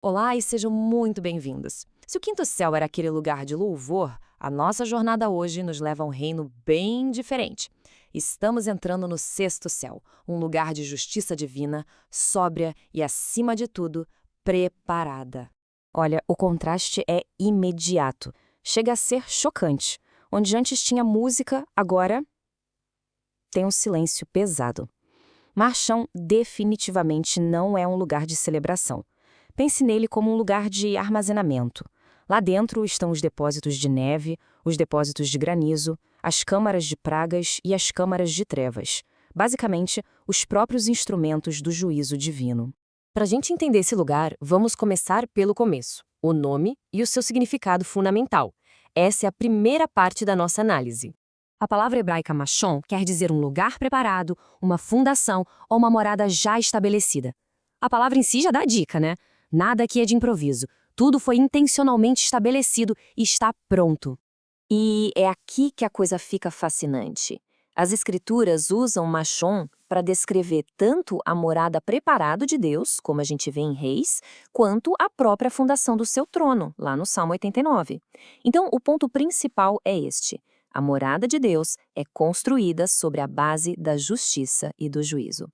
Olá e sejam muito bem-vindos. Se o quinto céu era aquele lugar de louvor, a nossa jornada hoje nos leva a um reino bem diferente. Estamos entrando no sexto céu, um lugar de justiça divina, sóbria e, acima de tudo, preparada. Olha, o contraste é imediato. Chega a ser chocante. Onde antes tinha música, agora tem um silêncio pesado. Marchão definitivamente não é um lugar de celebração. Pense nele como um lugar de armazenamento. Lá dentro estão os depósitos de neve, os depósitos de granizo, as câmaras de pragas e as câmaras de trevas. Basicamente, os próprios instrumentos do juízo divino. Para a gente entender esse lugar, vamos começar pelo começo, o nome e o seu significado fundamental. Essa é a primeira parte da nossa análise. A palavra hebraica mashon quer dizer um lugar preparado, uma fundação ou uma morada já estabelecida. A palavra em si já dá a dica, né? Nada aqui é de improviso. Tudo foi intencionalmente estabelecido e está pronto. E é aqui que a coisa fica fascinante. As escrituras usam mashon para descrever tanto a morada preparada de Deus, como a gente vê em Reis, quanto a própria fundação do seu trono, lá no Salmo 89. Então, o ponto principal é este. A morada de Deus é construída sobre a base da justiça e do juízo.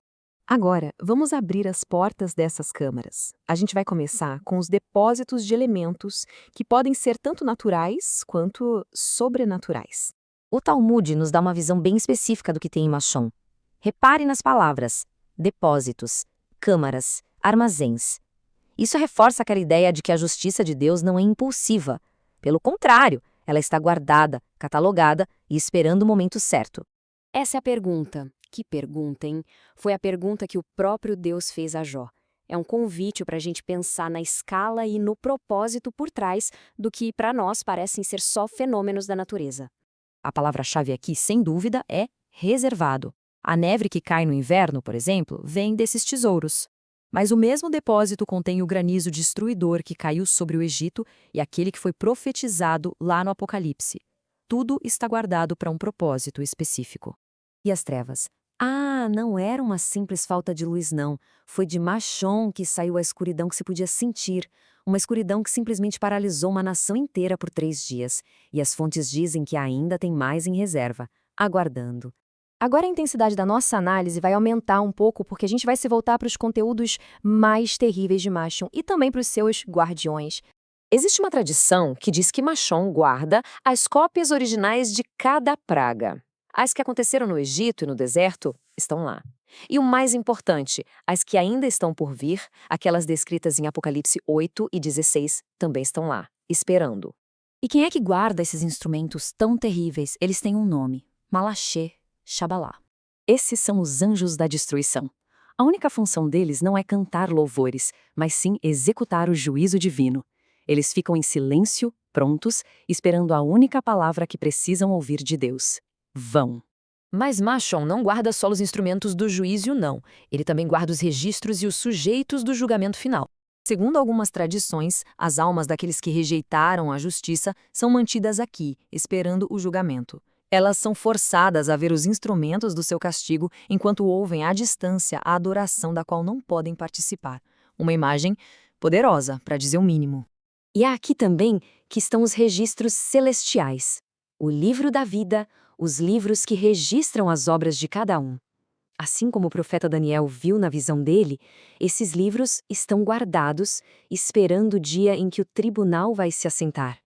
Agora, vamos abrir as portas dessas câmaras. A gente vai começar com os depósitos de elementos que podem ser tanto naturais quanto sobrenaturais. O Talmud nos dá uma visão bem específica do que tem em Mashon. Repare nas palavras: depósitos, câmaras, armazéns. Isso reforça aquela ideia de que a justiça de Deus não é impulsiva. Pelo contrário, ela está guardada, catalogada e esperando o momento certo. Essa é a pergunta. Que pergunta, hein? Foi a pergunta que o próprio Deus fez a Jó. É um convite para a gente pensar na escala e no propósito por trás do que, para nós, parecem ser só fenômenos da natureza. A palavra-chave aqui, sem dúvida, é reservado. A neve que cai no inverno, por exemplo, vem desses tesouros. Mas o mesmo depósito contém o granizo destruidor que caiu sobre o Egito e aquele que foi profetizado lá no Apocalipse. Tudo está guardado para um propósito específico. E as trevas? Ah, não era uma simples falta de luz, não. Foi de Mashon que saiu a escuridão que se podia sentir. Uma escuridão que simplesmente paralisou uma nação inteira por 3 dias. E as fontes dizem que ainda tem mais em reserva, aguardando. Agora a intensidade da nossa análise vai aumentar um pouco porque a gente vai se voltar para os conteúdos mais terríveis de Mashon e também para os seus guardiões. Existe uma tradição que diz que Mashon guarda as cópias originais de cada praga. As que aconteceram no Egito e no deserto estão lá. E o mais importante, as que ainda estão por vir, aquelas descritas em Apocalipse 8 e 16, também estão lá, esperando. E quem é que guarda esses instrumentos tão terríveis? Eles têm um nome: Malachê, Shabalá. Esses são os anjos da destruição. A única função deles não é cantar louvores, mas sim executar o juízo divino. Eles ficam em silêncio, prontos, esperando a única palavra que precisam ouvir de Deus. Vão. Mas Mashon não guarda só os instrumentos do juízo, não. Ele também guarda os registros e os sujeitos do julgamento final. Segundo algumas tradições, as almas daqueles que rejeitaram a justiça são mantidas aqui, esperando o julgamento. Elas são forçadas a ver os instrumentos do seu castigo enquanto ouvem à distância a adoração da qual não podem participar. Uma imagem poderosa, para dizer o mínimo. E há aqui também que estão os registros celestiais. O livro da vida, os livros que registram as obras de cada um. Assim como o profeta Daniel viu na visão dele, esses livros estão guardados, esperando o dia em que o tribunal vai se assentar.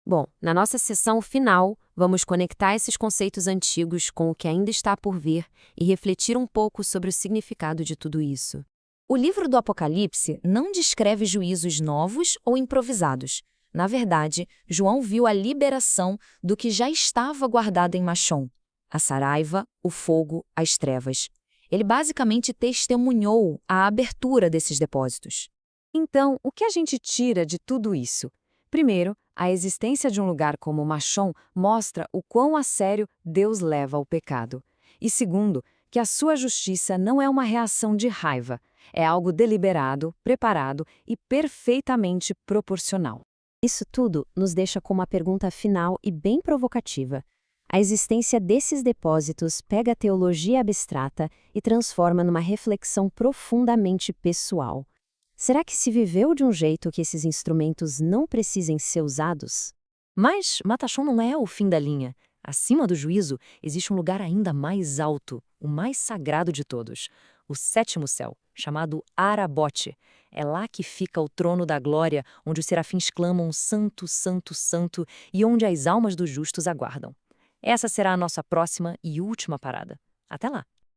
Bom, na nossa sessão final, vamos conectar esses conceitos antigos com o que ainda está por vir e refletir um pouco sobre o significado de tudo isso. O livro do Apocalipse não descreve juízos novos ou improvisados. Na verdade, João viu a liberação do que já estava guardado em Mashon: a saraiva, o fogo, as trevas. Ele basicamente testemunhou a abertura desses depósitos. Então, o que a gente tira de tudo isso? Primeiro, a existência de um lugar como Mashon mostra o quão a sério Deus leva o pecado. E segundo, que a sua justiça não é uma reação de raiva, é algo deliberado, preparado e perfeitamente proporcional. Isso tudo nos deixa com uma pergunta final e bem provocativa. A existência desses depósitos pega a teologia abstrata e transforma numa reflexão profundamente pessoal. Será que se viveu de um jeito que esses instrumentos não precisem ser usados? Mas Matachon não é o fim da linha. Acima do juízo, existe um lugar ainda mais alto, o mais sagrado de todos, o sétimo céu, chamado Arabote. É lá que fica o trono da glória, onde os serafins clamam Santo, Santo, Santo e onde as almas dos justos aguardam. Essa será a nossa próxima e última parada. Até lá!